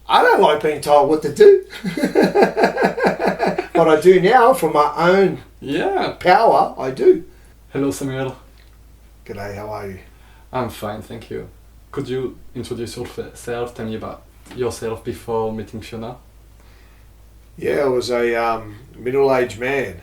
I don't like being told what to do. What I do now from my own power, I do. Hello, Samuel. G'day, how are you? I'm fine, thank you. Could you introduce yourself, tell me about yourself before meeting Fiona? Yeah, I was a middle-aged man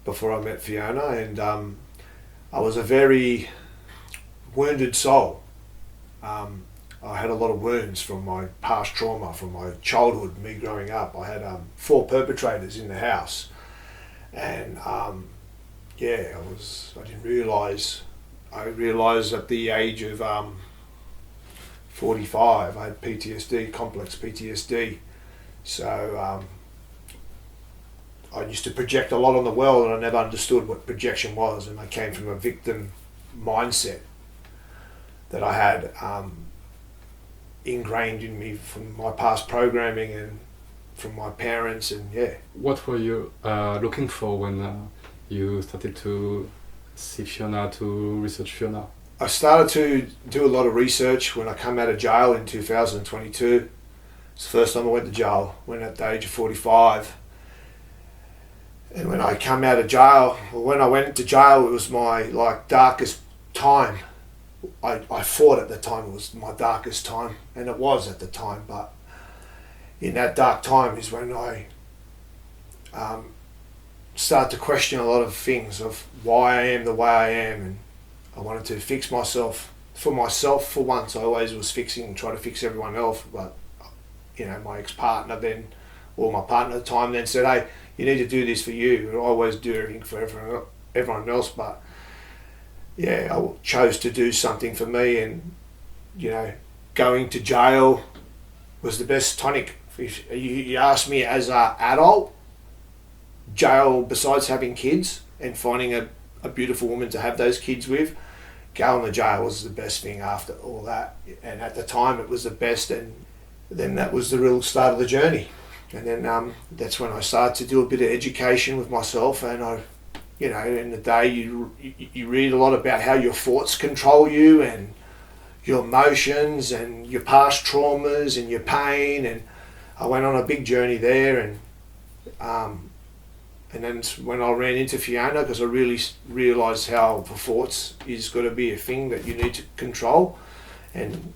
before I met Fiona, and I was a very wounded soul. I had a lot of wounds from my past trauma, from my childhood, me growing up. I had 4 perpetrators in the house, and I didn't realise. I realised at the age of 45, I had PTSD, complex PTSD. So I used to project a lot on the world, and I never understood what projection was, and I came from a victim mindset that I had ingrained in me from my past programming and from my parents, and What were you looking for when you started to see Fiona, to research Fiona? I started to do a lot of research when I came out of jail in 2022. It's the first time I went to jail, went at the age of 45. And when I came out of jail, when I went into jail, it was my darkest time. I thought at the time it was my darkest time, and it was at the time, but in that dark time is when I started to question a lot of things of why I am the way I am, and I wanted to fix myself. For once, I always was fixing and trying to fix everyone else, but my ex-partner then, or my partner at the time then said, hey, you need to do this for you, and I always do everything for everyone else, but I chose to do something for me, and going to jail was the best tonic. If you ask me as an adult, jail, besides having kids and finding a beautiful woman to have those kids with, going to jail was the best thing after all that. And at the time it was the best, and then that was the real start of the journey. And then that's when I started to do a bit of education with myself, and in the day you read a lot about how your thoughts control you, and your emotions, and your past traumas, and your pain, and I went on a big journey there, and then when I ran into Fiona, because I really realised how the thoughts is got to be a thing that you need to control, and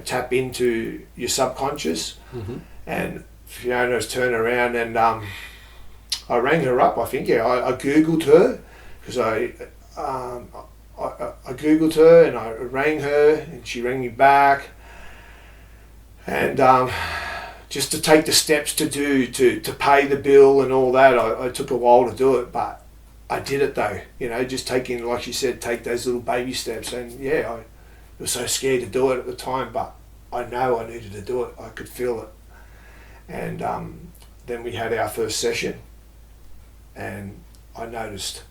tap into your subconscious. Mm-hmm. And Fiona's turned around, and I rang her up. I think I googled her, because I googled her, and I rang her, and she rang me back, and just to take the steps to pay the bill and all that. I took a while to do it, but I did it though. Just taking, like you said, take those little baby steps. And I was so scared to do it at the time, but I know I needed to do it. I could feel it. And then we had our first session, and I noticed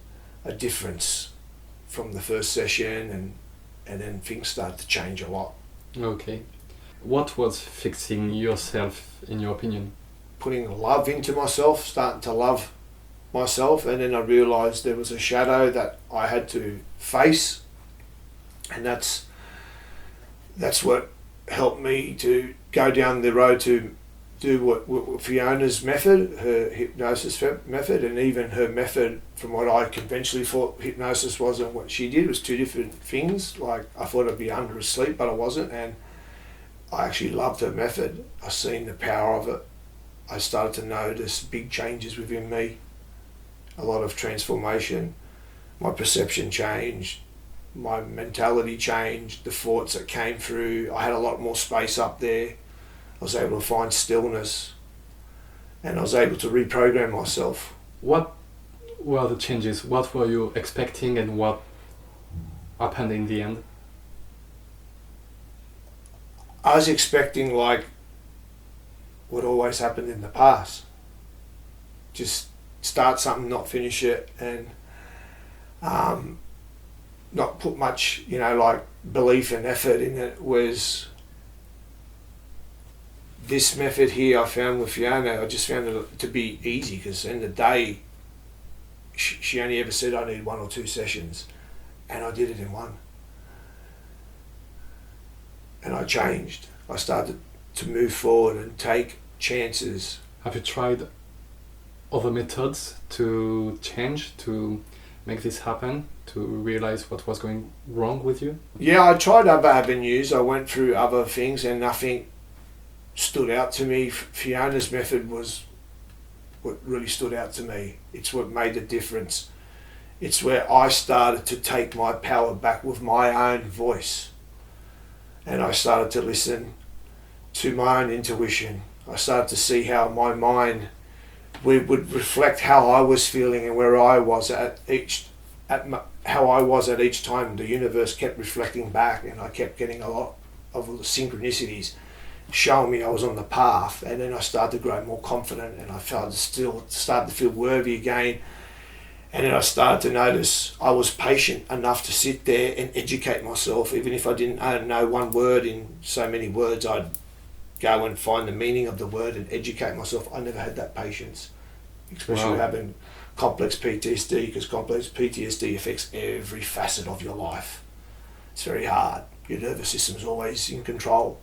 a difference from the first session, and then things started to change a lot. Okay. What was fixing yourself, in your opinion? Putting love into myself, starting to love myself, and then I realised there was a shadow that I had to face, and that's what helped me to go down the road to do what Fiona's method, her hypnosis method, and even her method from what I conventionally thought hypnosis was and what she did was 2 different things. Like, I thought I'd be under asleep, but I wasn't, and I actually loved her method. I seen the power of it. I started to notice big changes within me, a lot of transformation. My perception changed, my mentality changed, the thoughts that came through, I had a lot more space up there. I was able to find stillness, and I was able to reprogram myself. What were the changes? What were you expecting, and what happened in the end? I was expecting like what always happened in the past. Just start something, not finish it, and not put much, belief and effort in it. Was this method here I found with Fiona, I just found it to be easy, because in the day she only ever said I need 1 or 2 sessions, and I did it in 1. And I changed. I started to move forward and take chances. Have you tried other methods to change, to make this happen, to realize what was going wrong with you? Yeah, I tried other avenues. I went through other things and nothing stood out to me. Fiona's method was what really stood out to me. It's what made the difference. It's where I started to take my power back with my own voice. And I started to listen to my own intuition. I started to see how my mind would reflect how I was feeling and where I was how I was at each time. The universe kept reflecting back, and I kept getting a lot of the synchronicities showing me I was on the path. And then I started to grow more confident, and I started to feel worthy again. And then I started to notice I was patient enough to sit there and educate myself. Even if I didn't know one word in so many words, I'd go and find the meaning of the word and educate myself. I never had that patience, especially having complex PTSD, because complex PTSD affects every facet of your life. It's very hard. Your nervous system's always in control.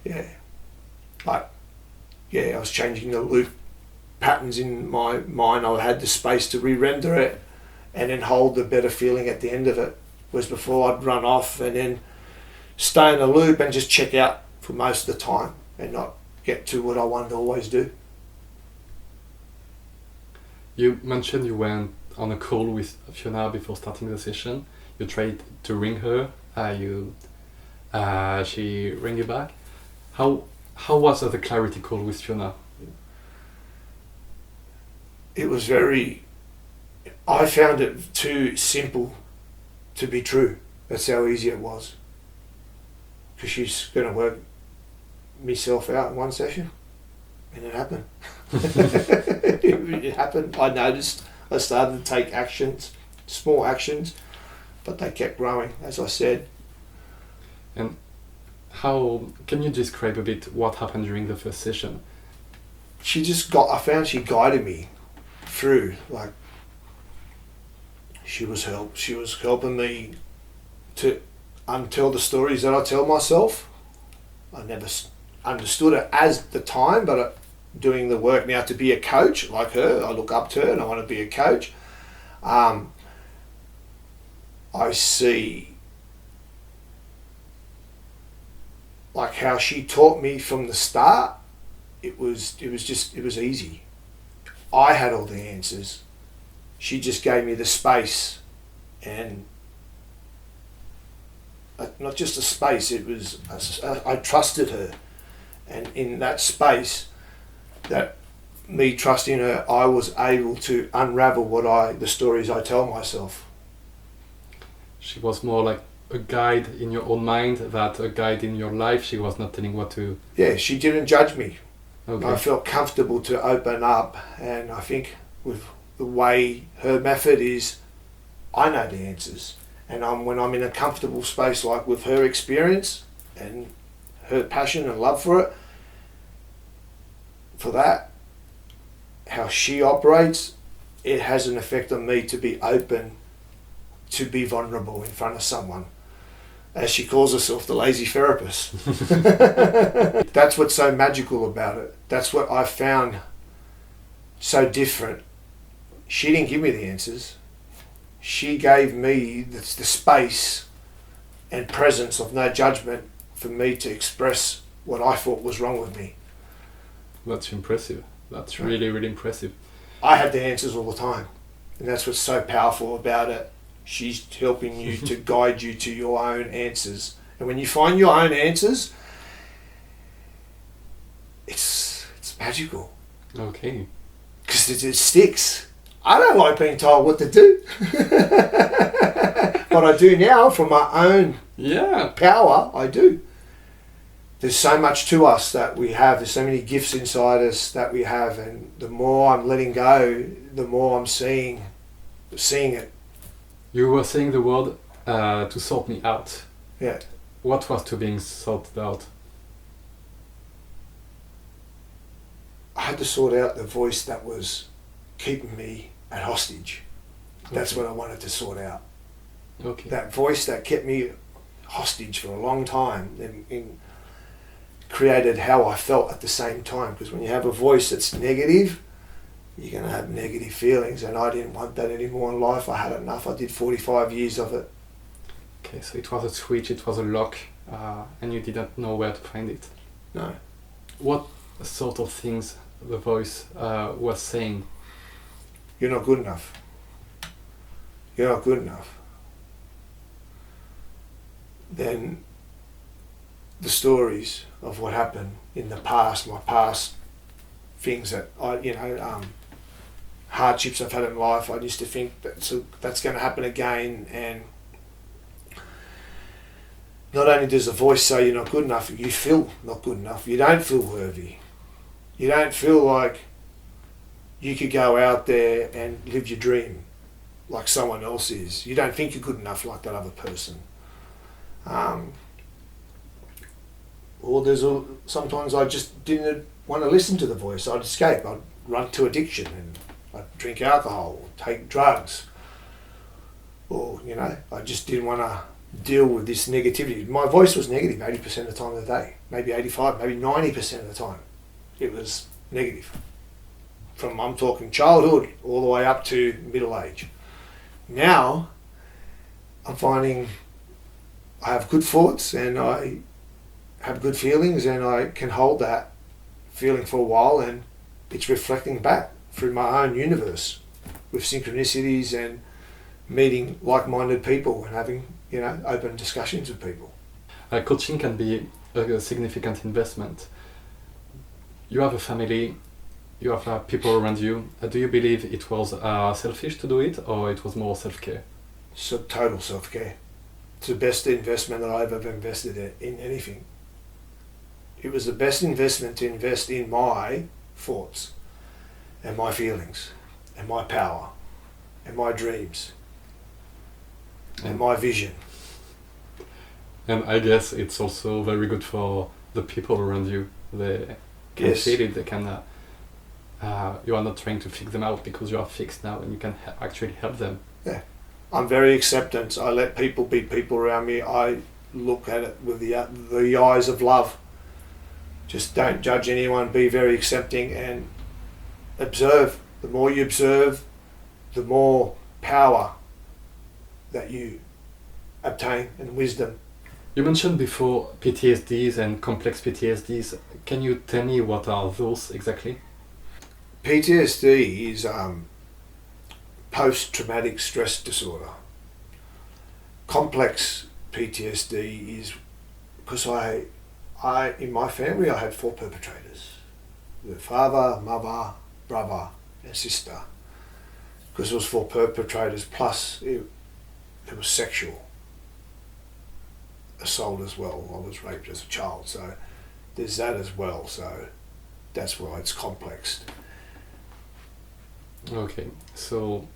Yeah. I was changing the loop patterns in my mind. I had the space to re-render it and then hold the better feeling at the end of it. Whereas before I'd run off and then stay in a loop and just check out for most of the time and not get to what I wanted to always do. You mentioned you went on a call with Fiona before starting the session. You tried to ring her. She rang you back. How was the clarity call with Fiona? It was I found it too simple to be true. That's how easy it was. Because she's going to work myself out in one session. And it happened. It happened. I noticed. I started to take actions, small actions, but they kept growing, as I said. And how can you describe a bit what happened during the first session? I found she guided me through, like, she was helping me to untell the stories that I tell myself. I never understood it as the time, but doing the work now to be a coach like her, I look up to her and I want to be a coach. I see like how she taught me from the start. It was easy. I had all the answers. She just gave me the space, and not just a space, I trusted her. And in that space, that me trusting her, I was able to unravel the stories I tell myself. She was more like a guide in your own mind than a guide in your life. She was not telling what to... Yeah, she didn't judge me. Okay. I felt comfortable to open up, and I think with the way her method is, I know the answers. And when I'm in a comfortable space, like with her experience and her passion and love for it, for that, how she operates, it has an effect on me to be open, to be vulnerable in front of someone. As she calls herself, the lazy therapist. That's what's so magical about it. That's what I found so different. She didn't give me the answers. She gave me the space and presence of no judgment for me to express what I thought was wrong with me. That's impressive. That's really, really impressive. I had the answers all the time. And that's what's so powerful about it. She's helping you to guide you to your own answers. And when you find your own answers, it's magical. Okay. Because it sticks. I don't like being told what to do. But I do now from my own power, I do. There's so much to us that we have. There's so many gifts inside us that we have. And the more I'm letting go, the more I'm seeing it. You were saying the word to sort me out. Yeah. What was to being sorted out? I had to sort out the voice that was keeping me at hostage. That's what I wanted to sort out. Okay. That voice that kept me hostage for a long time. created how I felt at the same time. Because when you have a voice that's negative, you're going to have negative feelings, and I didn't want that anymore in life. I had enough. I did 45 years of it. Okay, so it was a switch, it was a lock, and you didn't know where to find it. No. What sort of things the voice was saying? You're not good enough. You're not good enough. Then the stories of what happened in the past, my past things that hardships I've had in life, I used to think that's going to happen again. And not only does the voice say you're not good enough, you feel not good enough. You don't feel worthy. You don't feel like you could go out there and live your dream like someone else is. You don't think you're good enough like that other person. Or sometimes I just didn't want to listen to the voice. I'd escape. I'd run to addiction, and I'd drink alcohol, or take drugs, or I just didn't want to deal with this negativity. My voice was negative 80% of the time of the day, maybe 85, maybe 90% of the time. It was negative. I'm talking childhood all the way up to middle age. Now, I'm finding I have good thoughts and I have good feelings, and I can hold that feeling for a while, and it's reflecting back through my own universe with synchronicities and meeting like-minded people and having open discussions with people. Coaching can be a significant investment. You have a family, you have people around you. Do you believe it was selfish to do it, or it was more self-care? So total self-care. It's the best investment that I've ever invested in anything. It was the best investment to invest in my thoughts and my feelings and my power and my dreams and my vision. And I guess it's also very good for the people around you. They can feel it, they can you are not trying to fix them out because you are fixed now, and you can actually help them. Yeah, I'm very acceptant. I let people be people around me. I look at it with the eyes of love. Just don't judge anyone, be very accepting and observe. The more you observe, the more power that you obtain and wisdom. You mentioned before PTSDs and complex PTSDs. Can you tell me what are those exactly? PTSD is post-traumatic stress disorder. Complex PTSD is because I in my family I had 4 perpetrators: the father, mother, brother and sister. Because it was 4 perpetrators, plus it was sexual assault as well. I was raped as a child, so there's that as well. So that's why it's complex. Okay, so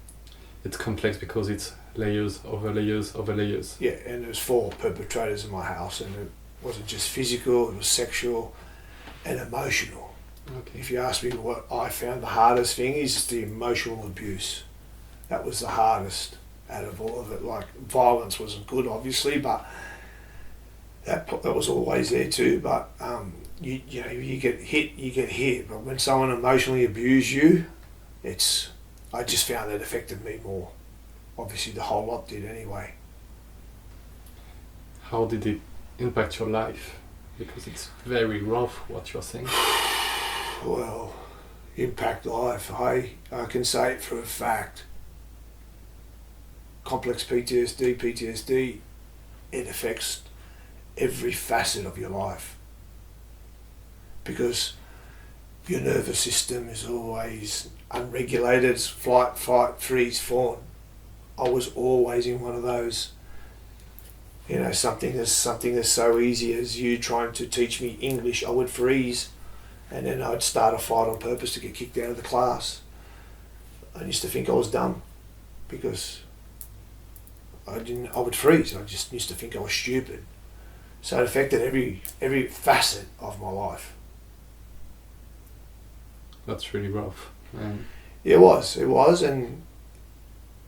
it's complex because it's layers over layers over layers. Yeah, and there's 4 perpetrators in my house, and it wasn't just physical, it was sexual and emotional. Okay. If you ask me what I found the hardest thing is the emotional abuse. That was the hardest out of all of it. Like, violence wasn't good, obviously, but that was always there too. But you get hit. But when someone emotionally abused you, I just found that affected me more. Obviously, the whole lot did anyway. How did it impact your life? Because it's very rough what you're saying. Well, impact life. I can say it for a fact. Complex PTSD, it affects every facet of your life. Because your nervous system is always unregulated. It's flight, fight, freeze, fawn. I was always in one of those. Something that's so easy as you trying to teach me English, I would freeze, and then I'd start a fight on purpose to get kicked out of the class. I used to think I was dumb because I would freeze. I just used to think I was stupid. So it affected every facet of my life. That's really rough. It was, and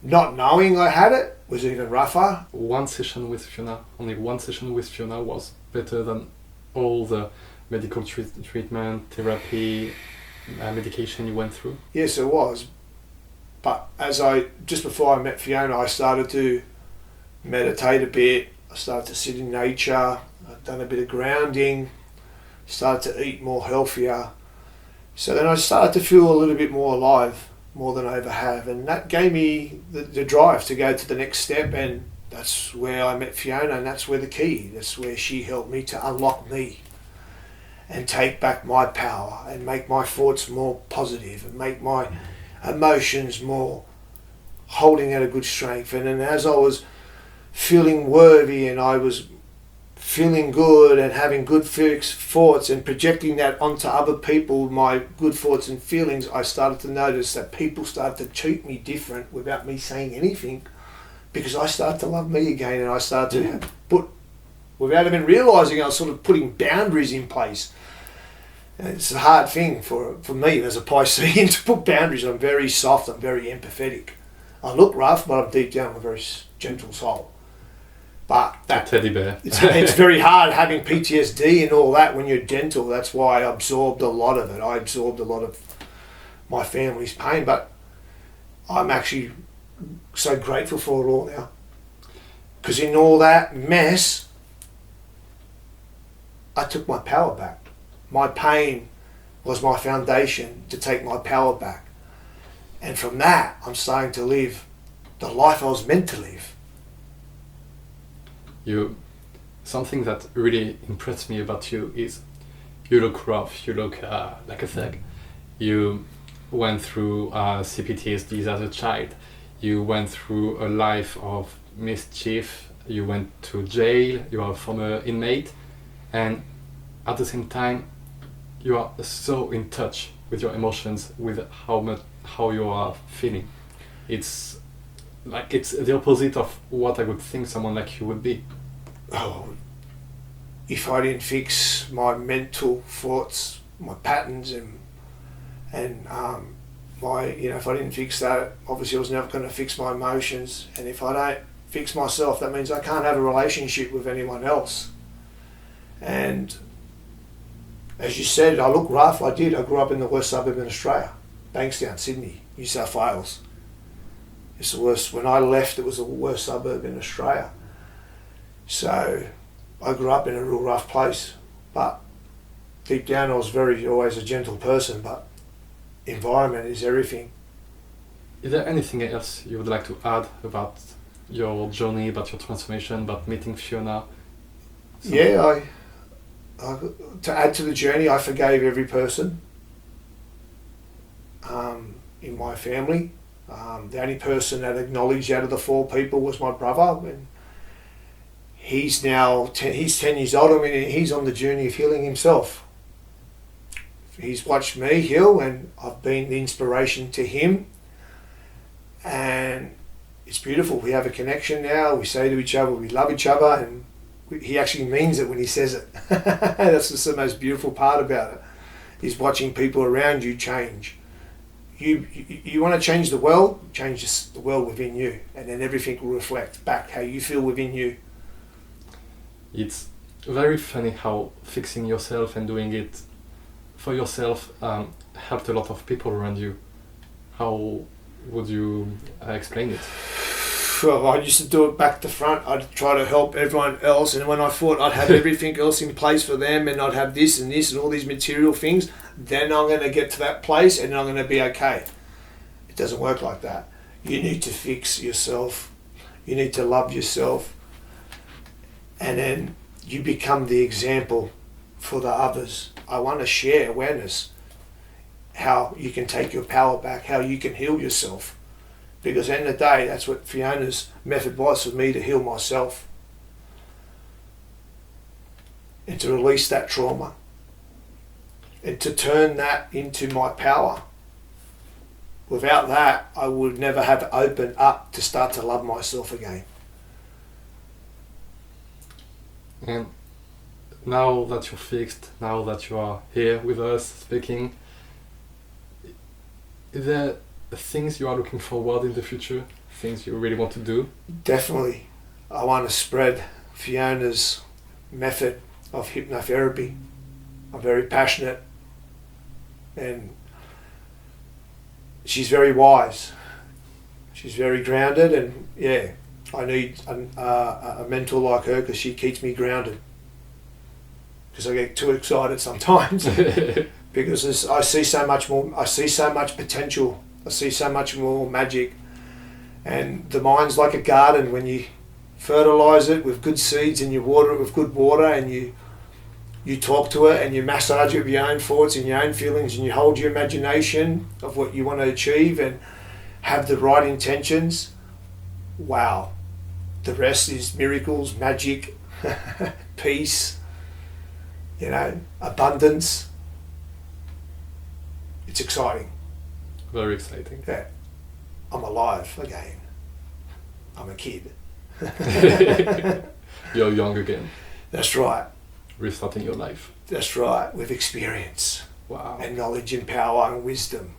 not knowing I had it was even rougher. Only one session with Fiona was better than all the medical treatment, therapy, medication you went through? Yes, it was. But just before I met Fiona, I started to meditate a bit. I started to sit in nature. I've done a bit of grounding. Started to eat more healthier. So then I started to feel a little bit more alive, more than I ever have. And that gave me the drive to go to the next step. And that's where I met Fiona, and that's where the key. That's where she helped me to unlock me and take back my power and make my thoughts more positive and make my emotions more holding at a good strength. And then as I was feeling worthy and I was feeling good and having good thoughts and projecting that onto other people, my good thoughts and feelings, I started to notice that people started to treat me different without me saying anything, because I started to love me again, and I started to put, without even realising, I was sort of putting boundaries in place. And it's a hard thing for me as a Piscean to put boundaries. I'm very soft, I'm very empathetic. I look rough, but I'm deep down a very gentle soul. But that teddy bear. it's very hard having PTSD and all that when you're gentle. That's why I absorbed a lot of it. I absorbed a lot of my family's pain, but I'm actually so grateful for it all now. Because in all that mess, I took my power back. My pain was my foundation to take my power back. And from that, I'm starting to live the life I was meant to live. Something that really impressed me about you is you look rough, you look like a thug. You went through CPTSD as a child. You went through a life of mischief. You went to jail. You are a former inmate. And at the same time, you are so in touch with your emotions, with how you are feeling. It's like it's the opposite of what I would think someone like you would be. Oh, if I didn't fix my mental thoughts, my patterns, and if I didn't fix that, obviously I was never going to fix my emotions. And if I don't fix myself, that means I can't have a relationship with anyone else. And as you said, I look rough. I did. I grew up in the worst suburb in Australia, Bankstown, Sydney, New South Wales. It's the worst. When I left, it was the worst suburb in Australia. So I grew up in a real rough place, but deep down I was always a gentle person, but environment is everything. Is there anything else you would like to add about your journey, about your transformation, about meeting Fiona? Yeah, to add to the journey, I forgave every person in my family. The only person that acknowledged out of the 4 people was my brother, and he's 10 years older. I mean, he's on the journey of healing himself. He's watched me heal, and I've been the inspiration to him, and it's beautiful. We have a connection now. We say to each other, we love each other, and he actually means it when he says it. That's just the most beautiful part about it, is watching people around you change. You want to change the world, change the world within you, and then everything will reflect back how you feel within you. It's very funny how fixing yourself and doing it for yourself helped a lot of people around you. How would you explain it? Well, I used to do it back to front. I'd try to help everyone else, and when I thought I'd have everything else in place for them, and I'd have this and this and all these material things, then I'm going to get to that place and I'm going to be okay. It doesn't work like that. You need to fix yourself. You need to love yourself. And then you become the example for the others. I want to share awareness, how you can take your power back, how you can heal yourself. Because at the end of the day, that's what Fiona's method was for me, to heal myself and to release that trauma and to turn that into my power. Without that, I would never have opened up to start to love myself again. And now that you're fixed, now that you are here with us speaking, is there things you are looking forward in the future? Things you really want to do? Definitely. I want to spread Fiona's method of hypnotherapy. I'm very passionate, and she's very wise. She's very grounded, and yeah, I need a mentor like her because she keeps me grounded. Because I get too excited sometimes because I see so much more. I see so much potential. I see so much more magic, and the mind's like a garden. When you fertilise it with good seeds and you water it with good water, and you talk to it and you massage it with your own thoughts and your own feelings, and you hold your imagination of what you want to achieve and have the right intentions. Wow, the rest is miracles, magic, peace, abundance. It's exciting. Very exciting. Yeah, I'm alive again. I'm a kid. You're young again. That's right. Restarting your life. That's right, with experience. Wow. And knowledge and power and wisdom.